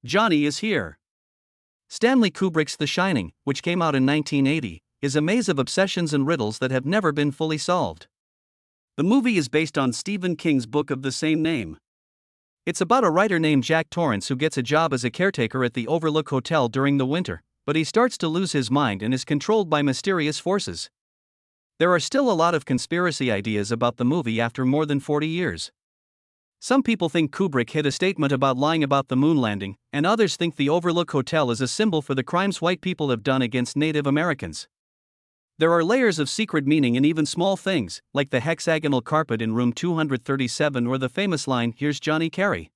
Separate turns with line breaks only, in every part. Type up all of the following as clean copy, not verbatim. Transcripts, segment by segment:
Johnny is here. Stanley Kubrick's The Shining, which came out in 1980, is a maze of obsessions and riddles that have never been fully solved. The movie is based on Stephen King's book of the same name. It's about a writer named Jack Torrance who gets a job as a caretaker at the Overlook Hotel during the winter, but he starts to lose his mind and is controlled by mysterious forces. There are still a lot of conspiracy ideas about the movie after more than 40 years. Some people think Kubrick hid a statement about lying about the moon landing, and others think the Overlook Hotel is a symbol for the crimes white people have done against Native Americans. There are layers of secret meaning in even small things, like the hexagonal carpet in room 237 or the famous line, "Here's Johnny Carey."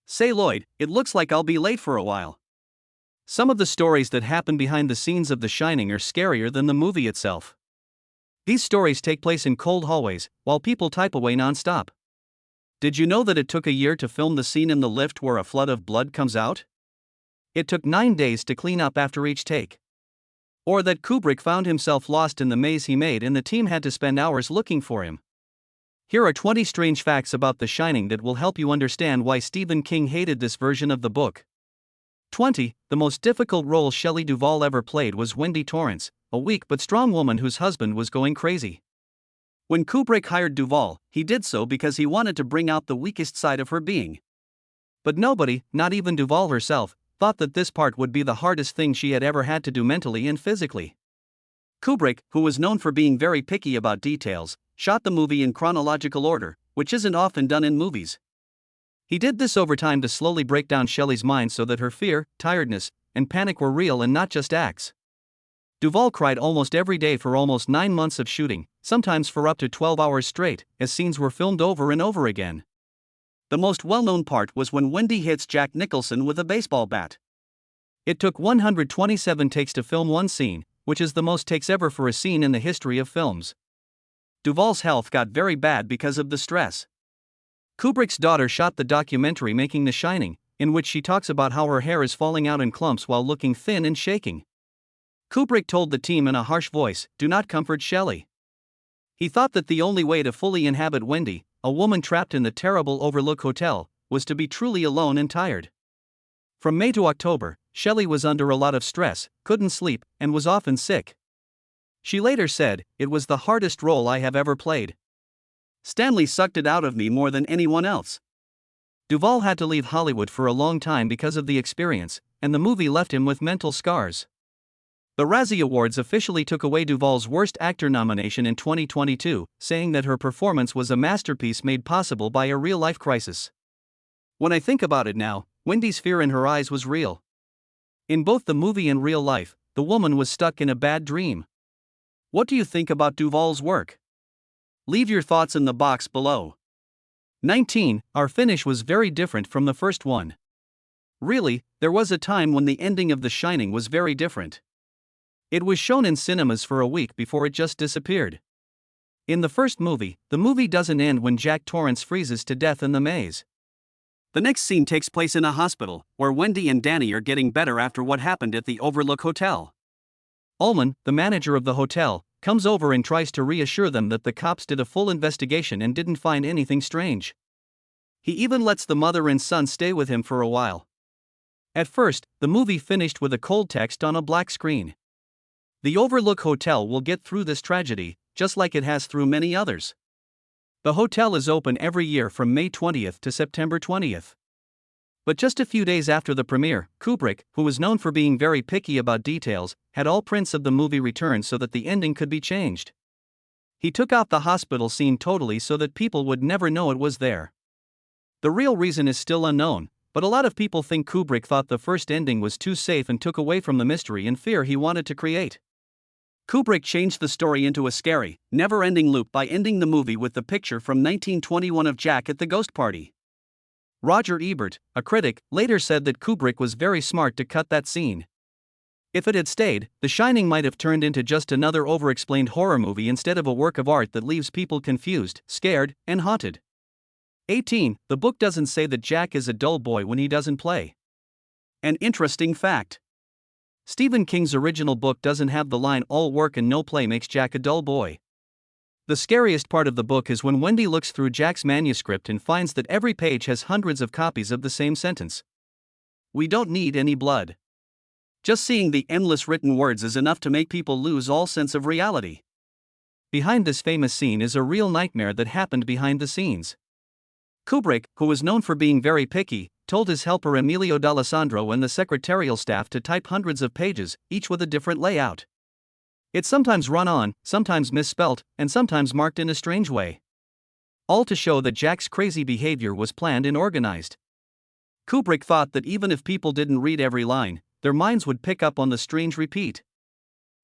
Say Lloyd, it looks like I'll be late for a while. Some of the stories that happen behind the scenes of The Shining are scarier than the movie itself. These stories take place in cold hallways, while people type away non-stop. Did you know that it took a year to film the scene in the lift where a flood of blood comes out? It took 9 days to clean up after each take. Or that Kubrick found himself lost in the maze he made and the team had to spend hours looking for him. Here are 20 strange facts about The Shining that will help you understand why Stephen King hated this version of the book. 20. The most difficult role Shelley Duvall ever played was Wendy Torrance, a weak but strong woman whose husband was going crazy. When Kubrick hired Duvall, he did so because he wanted to bring out the weakest side of her being. But nobody, not even Duvall herself, thought that this part would be the hardest thing she had ever had to do mentally and physically. Kubrick, who was known for being very picky about details, shot the movie in chronological order, which isn't often done in movies. He did this over time to slowly break down Shelley's mind so that her fear, tiredness, and panic were real and not just acts. Duvall cried almost every day for almost 9 months of shooting, sometimes for up to 12 hours straight, as scenes were filmed over and over again. The most well-known part was when Wendy hits Jack Nicholson with a baseball bat. It took 127 takes to film one scene, which is the most takes ever for a scene in the history of films. Duvall's health got very bad because of the stress. Kubrick's daughter shot the documentary Making The Shining, in which she talks about how her hair is falling out in clumps while looking thin and shaking. Kubrick told the team in a harsh voice, "Do not comfort Shelley." He thought that the only way to fully inhabit Wendy, a woman trapped in the terrible Overlook Hotel, was to be truly alone and tired. From May to October, Shelley was under a lot of stress, couldn't sleep, and was often sick. She later said, "It was the hardest role I have ever played. Stanley sucked it out of me more than anyone else." Duvall had to leave Hollywood for a long time because of the experience, and the movie left him with mental scars. The Razzie Awards officially took away Duvall's Worst Actor nomination in 2022, saying that her performance was a masterpiece made possible by a real-life crisis. When I think about it now, Wendy's fear in her eyes was real. In both the movie and real life, the woman was stuck in a bad dream. What do you think about Duvall's work? Leave your thoughts in the box below. 19. Our finish was very different from the first one. Really, there was a time when the ending of The Shining was very different. It was shown in cinemas for a week before it just disappeared. In the first movie, the movie doesn't end when Jack Torrance freezes to death in the maze. The next scene takes place in a hospital, where Wendy and Danny are getting better after what happened at the Overlook Hotel. Ullman, the manager of the hotel, comes over and tries to reassure them that the cops did a full investigation and didn't find anything strange. He even lets the mother and son stay with him for a while. At first, the movie finished with a cold text on a black screen. The Overlook Hotel will get through this tragedy, just like it has through many others. The hotel is open every year from May 20th to September 20th. But just a few days after the premiere, Kubrick, who was known for being very picky about details, had all prints of the movie returned so that the ending could be changed. He took out the hospital scene totally so that people would never know it was there. The real reason is still unknown, but a lot of people think Kubrick thought the first ending was too safe and took away from the mystery and fear he wanted to create. Kubrick changed the story into a scary, never-ending loop by ending the movie with the picture from 1921 of Jack at the ghost party. Roger Ebert, a critic, later said that Kubrick was very smart to cut that scene. If it had stayed, The Shining might have turned into just another over-explained horror movie instead of a work of art that leaves people confused, scared, and haunted. 18. The book doesn't say that Jack is a dull boy when he doesn't play. An interesting fact. Stephen King's original book doesn't have the line "all work and no play makes Jack a dull boy." The scariest part of the book is when Wendy looks through Jack's manuscript and finds that every page has hundreds of copies of the same sentence. We don't need any blood. Just seeing the endless written words is enough to make people lose all sense of reality. Behind this famous scene is a real nightmare that happened behind the scenes. Kubrick, who was known for being very picky, told his helper Emilio D'Alessandro and the secretarial staff to type hundreds of pages, each with a different layout. It's sometimes run on, sometimes misspelt, and sometimes marked in a strange way. All to show that Jack's crazy behavior was planned and organized. Kubrick thought that even if people didn't read every line, their minds would pick up on the strange repeat.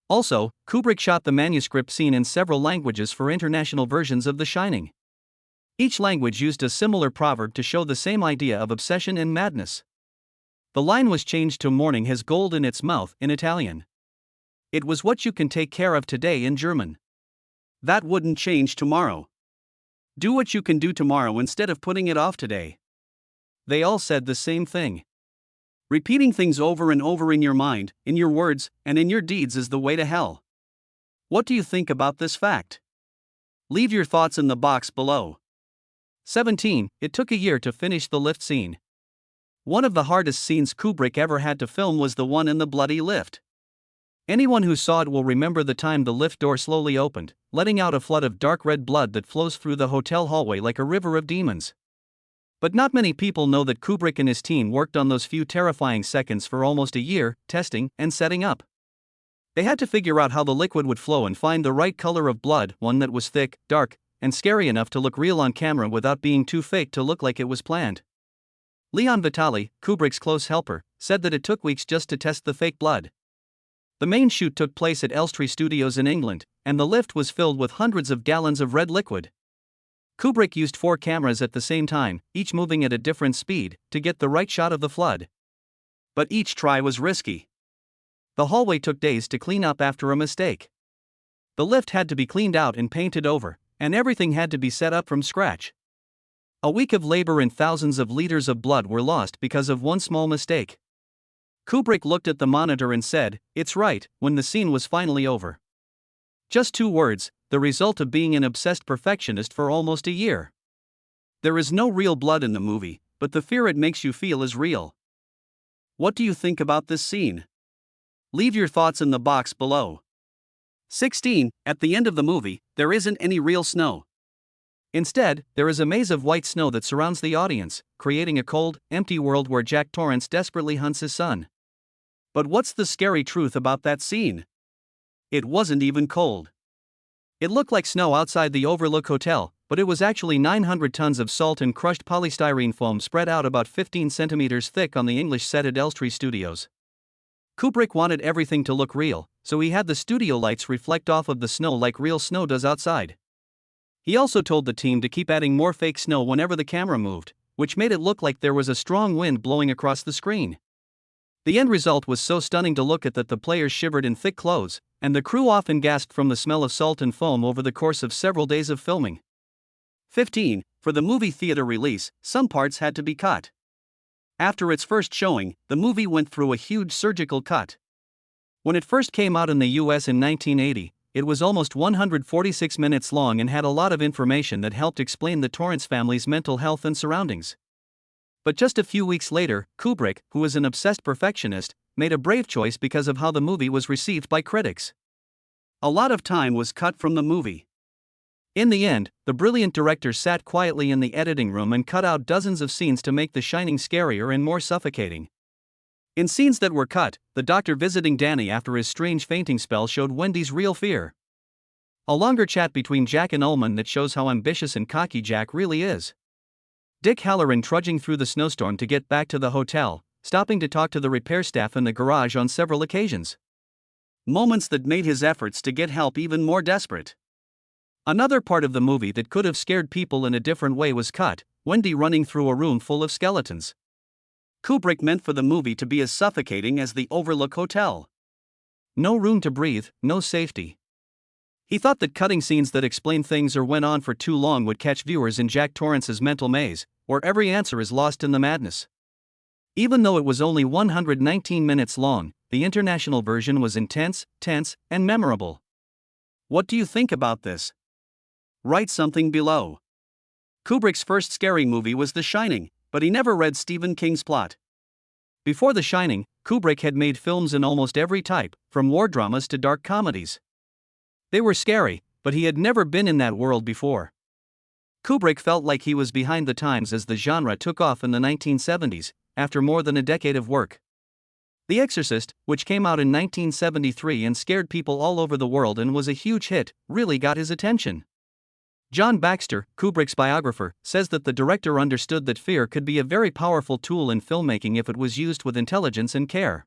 Also, Kubrick shot the manuscript scene in several languages for international versions of The Shining. Each language used a similar proverb to show the same idea of obsession and madness. The line was changed to "Morning has gold in its mouth" in Italian. It was "What you can take care of today" in German. That wouldn't change tomorrow. Do what you can do tomorrow instead of putting it off today. They all said the same thing. Repeating things over and over in your mind, in your words, and in your deeds is the way to hell. What do you think about this fact? Leave your thoughts in the box below. 17. It took a year to finish the lift scene. One of the hardest scenes Kubrick ever had to film was the one in the bloody lift. Anyone who saw it will remember the time the lift door slowly opened, letting out a flood of dark red blood that flows through the hotel hallway like a river of demons. But not many people know that Kubrick and his team worked on those few terrifying seconds for almost a year, testing and setting up. They had to figure out how the liquid would flow and find the right color of blood, one that was thick, dark, and scary enough to look real on camera without being too fake to look like it was planned. Leon Vitali, Kubrick's close helper, said that it took weeks just to test the fake blood. The main shoot took place at Elstree Studios in England, and the lift was filled with hundreds of gallons of red liquid. Kubrick used 4 cameras at the same time, each moving at a different speed, to get the right shot of the flood. But each try was risky. The hallway took days to clean up after a mistake. The lift had to be cleaned out and painted over, and everything had to be set up from scratch. A week of labor and thousands of liters of blood were lost because of one small mistake. Kubrick looked at the monitor and said, "It's right," when the scene was finally over. Just 2 words, the result of being an obsessed perfectionist for almost a year. There is no real blood in the movie, but the fear it makes you feel is real. What do you think about this scene? Leave your thoughts in the box below. 16. At the end of the movie, there isn't any real snow. Instead, there is a maze of white snow that surrounds the audience, creating a cold, empty world where Jack Torrance desperately hunts his son. But what's the scary truth about that scene? It wasn't even cold. It looked like snow outside the Overlook Hotel, but it was actually 900 tons of salt and crushed polystyrene foam spread out about 15 centimeters thick on the English set at Elstree Studios. Kubrick wanted everything to look real, so he had the studio lights reflect off of the snow like real snow does outside. He also told the team to keep adding more fake snow whenever the camera moved, which made it look like there was a strong wind blowing across the screen. The end result was so stunning to look at that the players shivered in thick clothes, and the crew often gasped from the smell of salt and foam over the course of several days of filming. 15. For the movie theater release, some parts had to be cut. After its first showing, the movie went through a huge surgical cut. When it first came out in the US in 1980, it was almost 146 minutes long and had a lot of information that helped explain the Torrance family's mental health and surroundings. But just a few weeks later, Kubrick, who is an obsessed perfectionist, made a brave choice because of how the movie was received by critics. A lot of time was cut from the movie. In the end, the brilliant director sat quietly in the editing room and cut out dozens of scenes to make The Shining scarier and more suffocating. In scenes that were cut, the doctor visiting Danny after his strange fainting spell showed Wendy's real fear. A longer chat between Jack and Ullman that shows how ambitious and cocky Jack really is. Dick Halloran trudging through the snowstorm to get back to the hotel, stopping to talk to the repair staff in the garage on several occasions. Moments that made his efforts to get help even more desperate. Another part of the movie that could have scared people in a different way was cut, Wendy running through a room full of skeletons. Kubrick meant for the movie to be as suffocating as the Overlook Hotel. No room to breathe, no safety. He thought that cutting scenes that explained things or went on for too long would catch viewers in Jack Torrance's mental maze, where every answer is lost in the madness. Even though it was only 119 minutes long, the international version was intense, tense, and memorable. What do you think about this? Write something below. Kubrick's first scary movie was The Shining, but he never read Stephen King's plot. Before The Shining, Kubrick had made films in almost every type, from war dramas to dark comedies. They were scary, but he had never been in that world before. Kubrick felt like he was behind the times as the genre took off in the 1970s, after more than a decade of work. The Exorcist, which came out in 1973 and scared people all over the world and was a huge hit, really got his attention. John Baxter, Kubrick's biographer, says that the director understood that fear could be a very powerful tool in filmmaking if it was used with intelligence and care.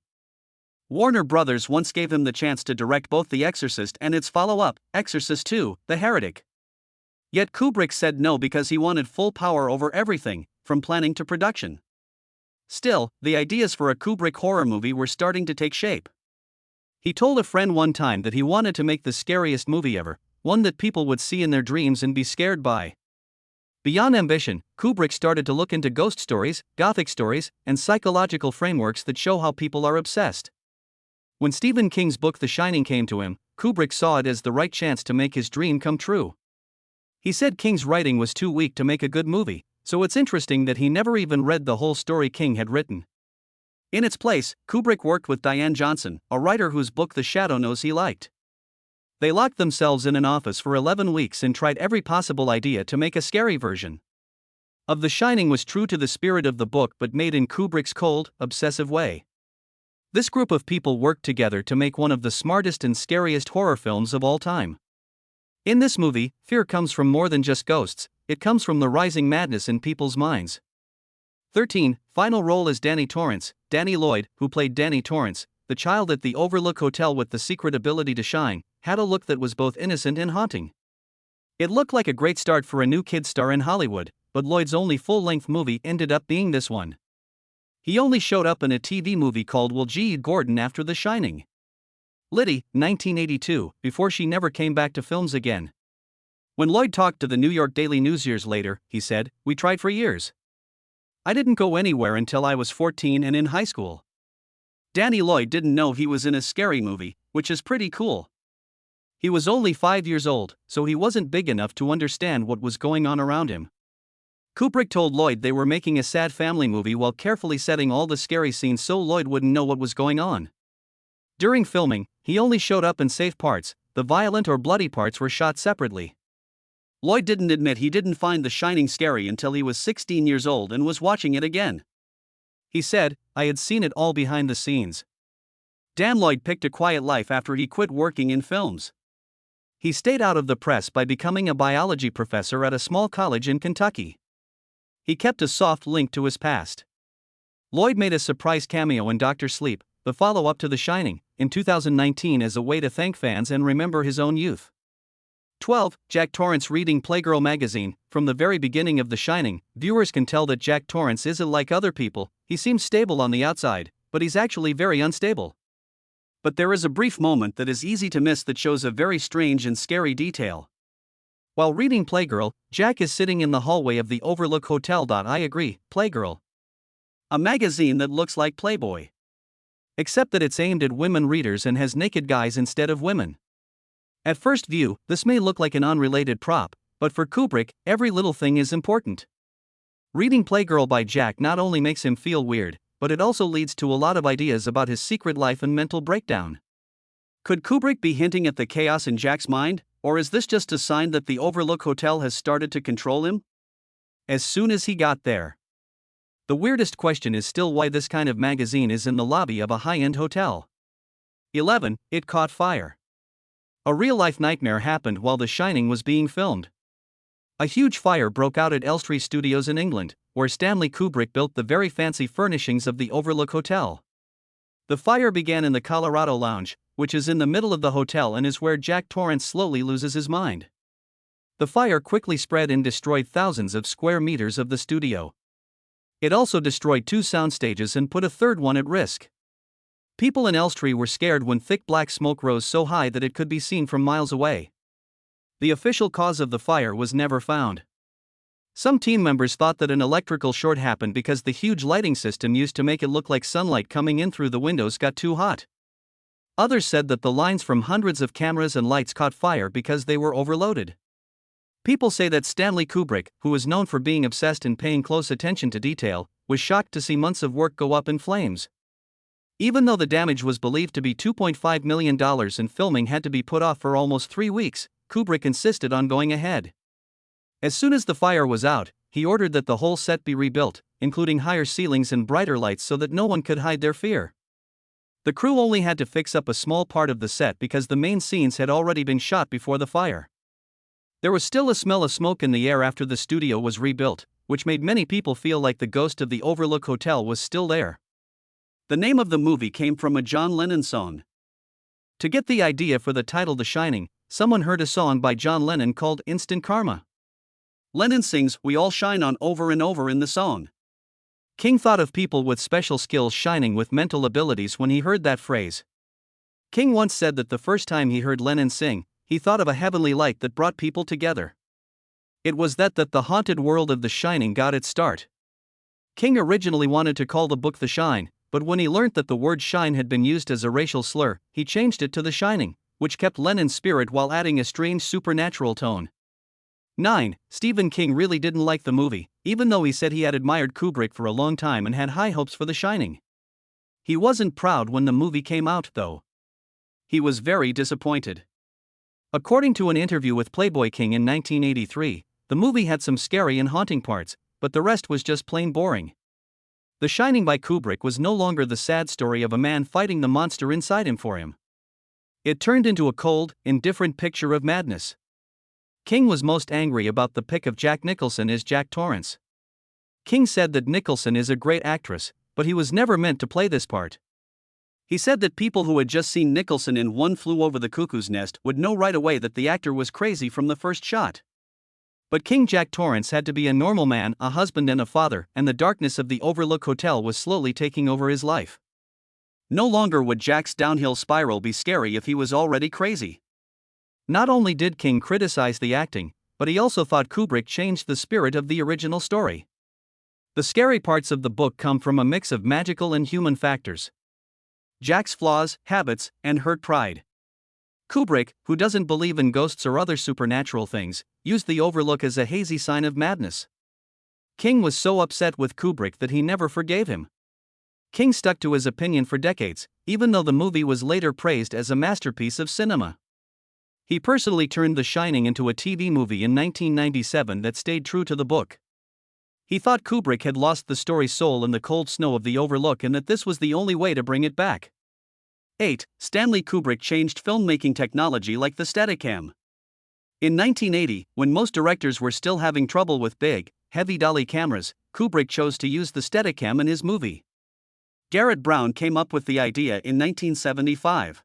Warner Brothers once gave him the chance to direct both The Exorcist and its follow-up, Exorcist II: The Heretic. Yet Kubrick said no because he wanted full power over everything, from planning to production. Still, the ideas for a Kubrick horror movie were starting to take shape. He told a friend one time that he wanted to make the scariest movie ever, one that people would see in their dreams and be scared by. Beyond ambition, Kubrick started to look into ghost stories, gothic stories, and psychological frameworks that show how people are obsessed. When Stephen King's book The Shining came to him, Kubrick saw it as the right chance to make his dream come true. He said King's writing was too weak to make a good movie, so it's interesting that he never even read the whole story King had written. In its place, Kubrick worked with Diane Johnson, a writer whose book The Shadow Knows he liked. They locked themselves in an office for 11 weeks and tried every possible idea to make a scary version of The Shining was true to the spirit of the book but made in Kubrick's cold, obsessive way. This group of people worked together to make one of the smartest and scariest horror films of all time. In this movie, fear comes from more than just ghosts, it comes from the rising madness in people's minds. 13. Final role as Danny Torrance. Danny Lloyd, who played Danny Torrance, the child at the Overlook Hotel with the secret ability to shine, had a look that was both innocent and haunting. It looked like a great start for a new kid star in Hollywood, but Lloyd's only full-length movie ended up being this one. He only showed up in a TV movie called Will G. Gordon after The Shining. Liddy, 1982, before she never came back to films again. When Lloyd talked to the New York Daily News years later, he said, "We tried for years. I didn't go anywhere until I was 14 and in high school." Danny Lloyd didn't know he was in a scary movie, which is pretty cool. He was only 5 years old, so he wasn't big enough to understand what was going on around him. Kubrick told Lloyd they were making a sad family movie while carefully setting all the scary scenes so Lloyd wouldn't know what was going on. During filming, he only showed up in safe parts, the violent or bloody parts were shot separately. Lloyd didn't admit he didn't find The Shining scary until he was 16 years old and was watching it again. He said, "I had seen it all behind the scenes." Dan Lloyd picked a quiet life after he quit working in films. He stayed out of the press by becoming a biology professor at a small college in Kentucky. He kept a soft link to his past. Lloyd made a surprise cameo in Dr. Sleep, the follow-up to The Shining, in 2019 as a way to thank fans and remember his own youth. 12. Jack Torrance reading Playgirl magazine. From the very beginning of The Shining, viewers can tell that Jack Torrance isn't like other people. He seems stable on the outside, but he's actually very unstable. But there is a brief moment that is easy to miss that shows a very strange and scary detail. While reading Playgirl, Jack is sitting in the hallway of the Overlook Hotel. I agree, Playgirl. A magazine that looks like Playboy. Except that it's aimed at women readers and has naked guys instead of women. At first view, this may look like an unrelated prop, but for Kubrick, every little thing is important. Reading Playgirl by Jack not only makes him feel weird, but it also leads to a lot of ideas about his secret life and mental breakdown. Could Kubrick be hinting at the chaos in Jack's mind, or is this just a sign that the Overlook Hotel has started to control him? As soon as he got there. The weirdest question is still why this kind of magazine is in the lobby of a high-end hotel. 11. It caught fire. A real-life nightmare happened while The Shining was being filmed. A huge fire broke out at Elstree Studios in England, where Stanley Kubrick built the very fancy furnishings of the Overlook Hotel. The fire began in the Colorado Lounge, which is in the middle of the hotel and is where Jack Torrance slowly loses his mind. The fire quickly spread and destroyed thousands of square meters of the studio. It also destroyed 2 sound stages and put a third one at risk. People in Elstree were scared when thick black smoke rose so high that it could be seen from miles away. The official cause of the fire was never found. Some team members thought that an electrical short happened because the huge lighting system used to make it look like sunlight coming in through the windows got too hot. Others said that the lines from hundreds of cameras and lights caught fire because they were overloaded. People say that Stanley Kubrick, who is known for being obsessed and paying close attention to detail, was shocked to see months of work go up in flames. Even though the damage was believed to be $2.5 million and filming had to be put off for almost 3 weeks, Kubrick insisted on going ahead. As soon as the fire was out, he ordered that the whole set be rebuilt, including higher ceilings and brighter lights so that no one could hide their fear. The crew only had to fix up a small part of the set because the main scenes had already been shot before the fire. There was still a smell of smoke in the air after the studio was rebuilt, which made many people feel like the ghost of the Overlook Hotel was still there. The name of the movie came from a John Lennon song. To get the idea for the title The Shining, someone heard a song by John Lennon called Instant Karma. Lennon sings "We all shine on" over and over in the song. King thought of people with special skills shining with mental abilities when he heard that phrase. King once said that the first time he heard Lennon sing, he thought of a heavenly light that brought people together. It was that the haunted world of The Shining got its start. King originally wanted to call the book The Shine, but when he learnt that the word shine had been used as a racial slur, he changed it to The Shining, which kept Lennon's spirit while adding a strange supernatural tone. 9. Stephen King really didn't like the movie, even though he said he had admired Kubrick for a long time and had high hopes for The Shining. He wasn't proud when the movie came out, though. He was very disappointed. According to an interview with Playboy King in 1983, the movie had some scary and haunting parts, but the rest was just plain boring. The Shining by Kubrick was no longer the sad story of a man fighting the monster inside him for him. It turned into a cold, indifferent picture of madness. King was most angry about the pick of Jack Nicholson as Jack Torrance. King said that Nicholson is a great actress, but he was never meant to play this part. He said that people who had just seen Nicholson in One Flew Over the Cuckoo's Nest would know right away that the actor was crazy from the first shot. But King Jack Torrance had to be a normal man, a husband and a father, and the darkness of the Overlook Hotel was slowly taking over his life. No longer would Jack's downhill spiral be scary if he was already crazy. Not only did King criticize the acting, but he also thought Kubrick changed the spirit of the original story. The scary parts of the book come from a mix of magical and human factors. Jack's flaws, habits, and hurt pride. Kubrick, who doesn't believe in ghosts or other supernatural things, used the Overlook as a hazy sign of madness. King was so upset with Kubrick that he never forgave him. King stuck to his opinion for decades, even though the movie was later praised as a masterpiece of cinema. He personally turned The Shining into a TV movie in 1997 that stayed true to the book. He thought Kubrick had lost the story's soul in the cold snow of the Overlook and that this was the only way to bring it back. 8. Stanley Kubrick changed filmmaking technology like the Steadicam. In 1980, when most directors were still having trouble with big, heavy dolly cameras, Kubrick chose to use the Steadicam in his movie. Garrett Brown came up with the idea in 1975.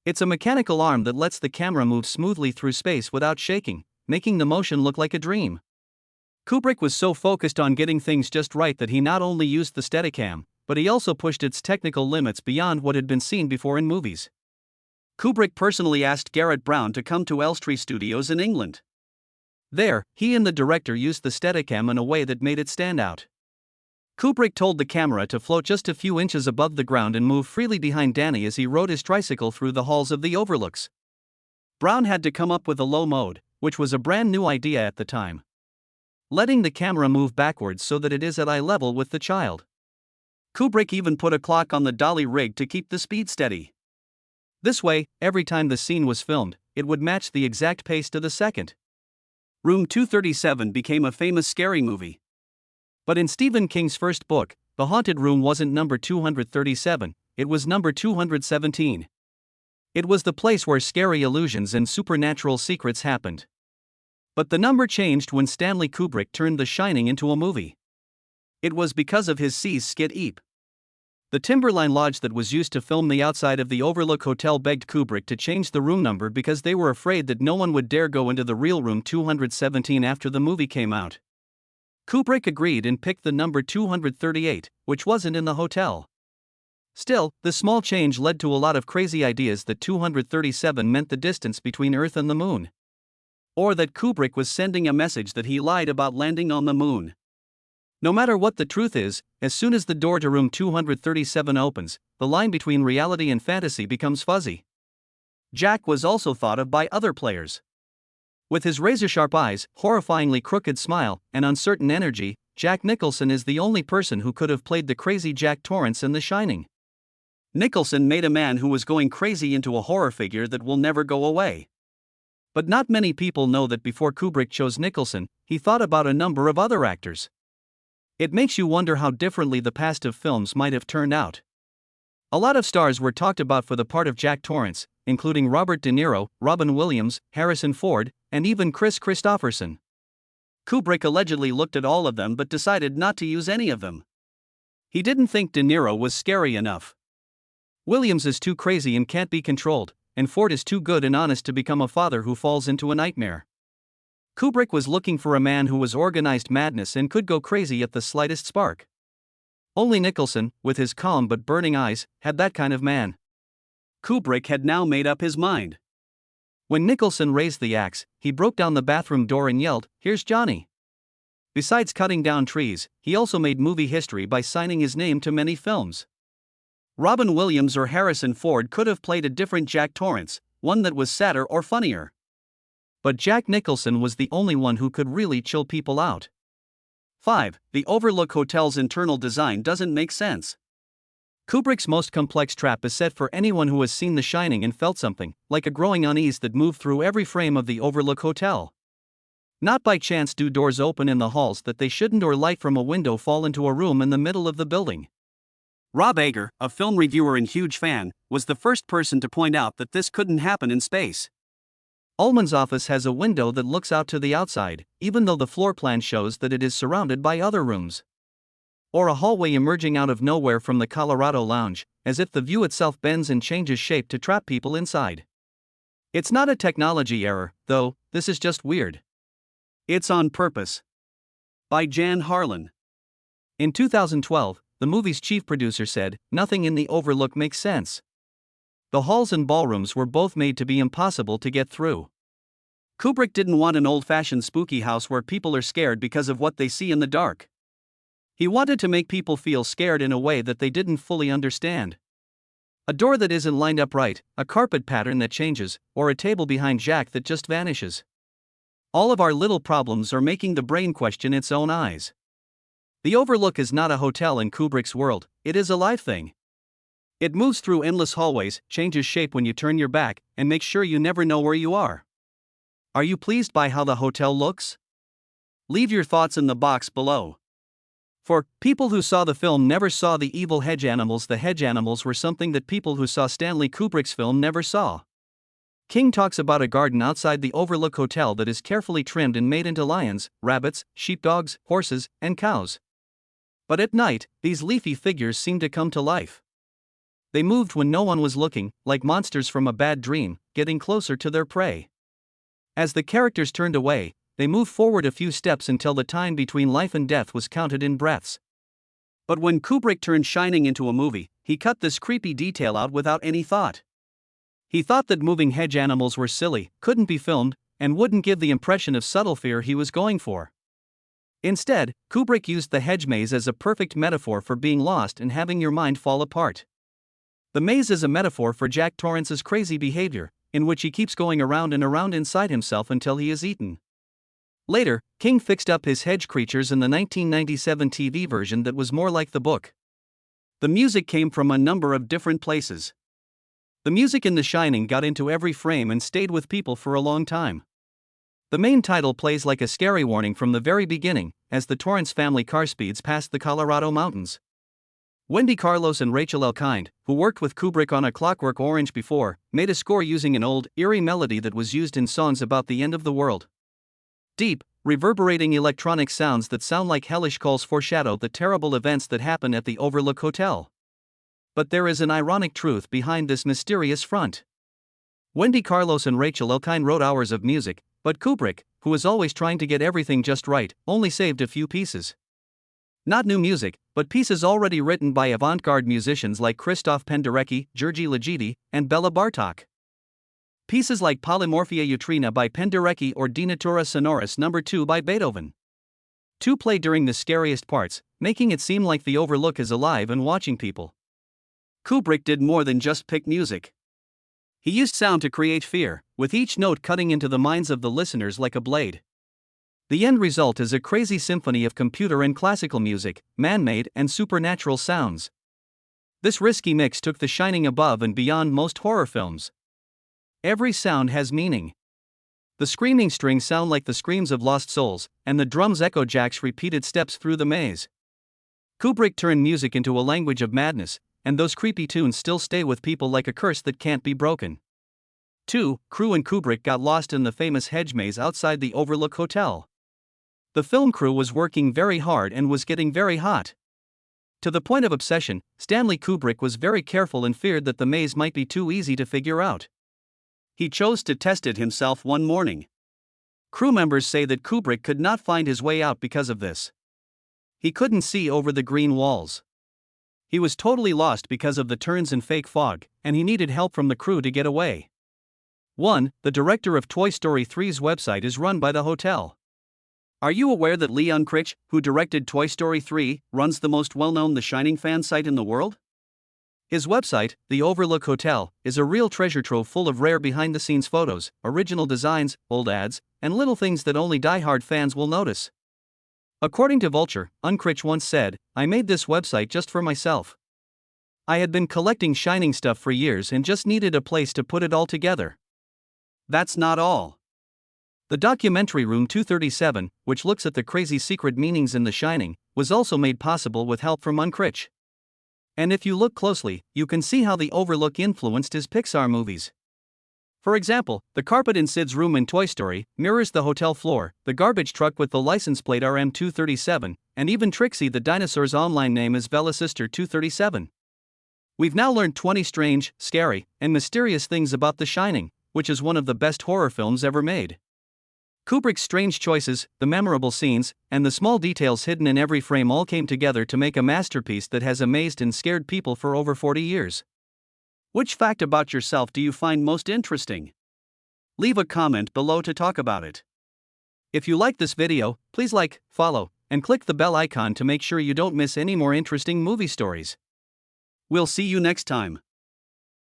It's a mechanical arm that lets the camera move smoothly through space without shaking, making the motion look like a dream. Kubrick was so focused on getting things just right that he not only used the Steadicam, but he also pushed its technical limits beyond what had been seen before in movies. Kubrick personally asked Garrett Brown to come to Elstree Studios in England. There, he and the director used the Steadicam in a way that made it stand out. Kubrick told the camera to float just a few inches above the ground and move freely behind Danny as he rode his tricycle through the halls of the overlooks. Brown had to come up with a low mode, which was a brand new idea at the time. Letting the camera move backwards so that it is at eye level with the child. Kubrick even put a clock on the dolly rig to keep the speed steady. This way, every time the scene was filmed, it would match the exact pace to the second. Room 237 became a famous scary movie. But in Stephen King's first book, The Haunted Room wasn't number 237, it was number 217. It was the place where scary illusions and supernatural secrets happened. But the number changed when Stanley Kubrick turned The Shining into a movie. It was because of his Seas skit Eep. The Timberline Lodge that was used to film the outside of the Overlook Hotel begged Kubrick to change the room number because they were afraid that no one would dare go into the real room 217 after the movie came out. Kubrick agreed and picked the number 238, which wasn't in the hotel. Still, the small change led to a lot of crazy ideas that 237 meant the distance between Earth and the Moon. Or that Kubrick was sending a message that he lied about landing on the moon. No matter what the truth is, as soon as the door to room 237 opens, the line between reality and fantasy becomes fuzzy. Jack was also thought of by other players. With his razor-sharp eyes, horrifyingly crooked smile, and uncertain energy, Jack Nicholson is the only person who could have played the crazy Jack Torrance in The Shining. Nicholson made a man who was going crazy into a horror figure that will never go away. But not many people know that before Kubrick chose Nicholson, he thought about a number of other actors. It makes you wonder how differently the past of films might have turned out. A lot of stars were talked about for the part of Jack Torrance, including Robert De Niro, Robin Williams, Harrison Ford, and even Chris Christopherson. Kubrick allegedly looked at all of them but decided not to use any of them. He didn't think De Niro was scary enough. Williams is too crazy and can't be controlled, and Ford is too good and honest to become a father who falls into a nightmare. Kubrick was looking for a man who was organized madness and could go crazy at the slightest spark. Only Nicholson, with his calm but burning eyes, had that kind of man. Kubrick had now made up his mind. When Nicholson raised the axe, he broke down the bathroom door and yelled, "Here's Johnny." Besides cutting down trees, he also made movie history by signing his name to many films. Robin Williams or Harrison Ford could have played a different Jack Torrance, one that was sadder or funnier. But Jack Nicholson was the only one who could really chill people out. 5. The Overlook Hotel's internal design doesn't make sense. Kubrick's most complex trap is set for anyone who has seen The Shining and felt something, like a growing unease that moved through every frame of the Overlook Hotel. Not by chance do doors open in the halls that they shouldn't or light from a window fall into a room in the middle of the building. Rob Ager, a film reviewer and huge fan, was the first person to point out that this couldn't happen in space. Ullman's office has a window that looks out to the outside, even though the floor plan shows that it is surrounded by other rooms. Or a hallway emerging out of nowhere from the Colorado Lounge, as if the view itself bends and changes shape to trap people inside. It's not a technology error, though, this is just weird. It's on purpose. By Jan Harlan. In 2012, the movie's chief producer said, "Nothing in the Overlook makes sense. The halls and ballrooms were both made to be impossible to get through." Kubrick didn't want an old-fashioned spooky house where people are scared because of what they see in the dark. He wanted to make people feel scared in a way that they didn't fully understand. A door that isn't lined up right, a carpet pattern that changes, or a table behind Jack that just vanishes. All of our little problems are making the brain question its own eyes. The Overlook is not a hotel in Kubrick's world, it is a live thing. It moves through endless hallways, changes shape when you turn your back, and makes sure you never know where you are. Are you pleased by how the hotel looks? Leave your thoughts in the box below. For people who saw the film never saw the evil hedge animals. The hedge animals were something that people who saw Stanley Kubrick's film never saw. King talks about a garden outside the Overlook Hotel that is carefully trimmed and made into lions, rabbits, sheepdogs, horses, and cows. But at night, these leafy figures seemed to come to life. They moved when no one was looking, like monsters from a bad dream, getting closer to their prey. As the characters turned away, they moved forward a few steps until the time between life and death was counted in breaths. But when Kubrick turned Shining into a movie, he cut this creepy detail out without any thought. He thought that moving hedge animals were silly, couldn't be filmed, and wouldn't give the impression of subtle fear he was going for. Instead, Kubrick used the hedge maze as a perfect metaphor for being lost and having your mind fall apart. The maze is a metaphor for Jack Torrance's crazy behavior, in which he keeps going around and around inside himself until he is eaten. Later, King fixed up his hedge creatures in the 1997 TV version that was more like the book. The music came from a number of different places. The music in The Shining got into every frame and stayed with people for a long time. The main title plays like a scary warning from the very beginning, as the Torrance family car speeds past the Colorado mountains. Wendy Carlos and Rachel Elkind, who worked with Kubrick on A Clockwork Orange before, made a score using an old, eerie melody that was used in songs about the end of the world. Deep, reverberating electronic sounds that sound like hellish calls foreshadow the terrible events that happen at the Overlook Hotel. But there is an ironic truth behind this mysterious front. Wendy Carlos and Rachel Elkind wrote hours of music, but Kubrick, who was always trying to get everything just right, only saved a few pieces. Not new music, but pieces already written by avant-garde musicians like Krzysztof Penderecki, Georgi Ligeti, and Bela Bartok. Pieces like Polymorphia Utrina by Penderecki or Dinatura Sonoris No. 2 by Beethoven. Two play during the scariest parts, making it seem like the Overlook is alive and watching people. Kubrick did more than just pick music. He used sound to create fear, with each note cutting into the minds of the listeners like a blade. The end result is a crazy symphony of computer and classical music, man-made and supernatural sounds. This risky mix took The Shining above and beyond most horror films. Every sound has meaning. The screaming strings sound like the screams of lost souls, and the drums echo Jack's repeated steps through the maze. Kubrick turned music into a language of madness, and those creepy tunes still stay with people like a curse that can't be broken. 2. Crew and Kubrick got lost in the famous hedge maze outside the Overlook Hotel. The film crew was working very hard and was getting very hot. To the point of obsession, Stanley Kubrick was very careful and feared that the maze might be too easy to figure out. He chose to test it himself one morning. Crew members say that Kubrick could not find his way out because of this. He couldn't see over the green walls. He was totally lost because of the turns and fake fog, and he needed help from the crew to get away. 1. The director of Toy Story 3's website is run by the hotel. Are you aware that Lee Unkrich, who directed Toy Story 3, runs the most well-known The Shining fan site in the world? His website, The Overlook Hotel, is a real treasure trove full of rare behind-the-scenes photos, original designs, old ads, and little things that only die-hard fans will notice. According to Vulture, Unkrich once said, "I made this website just for myself. I had been collecting Shining stuff for years and just needed a place to put it all together." That's not all. The documentary Room 237, which looks at the crazy secret meanings in The Shining, was also made possible with help from Unkrich. And if you look closely, you can see how the Overlook influenced his Pixar movies. For example, the carpet in Sid's room in Toy Story mirrors the hotel floor, the garbage truck with the license plate RM237, and even Trixie the dinosaur's online name is Velocister 237. We've now learned 20 strange, scary, and mysterious things about The Shining, which is one of the best horror films ever made. Kubrick's strange choices, the memorable scenes, and the small details hidden in every frame all came together to make a masterpiece that has amazed and scared people for over 40 years. Which fact about yourself do you find most interesting? Leave a comment below to talk about it. If you like this video, please like, follow, and click the bell icon to make sure you don't miss any more interesting movie stories. We'll see you next time.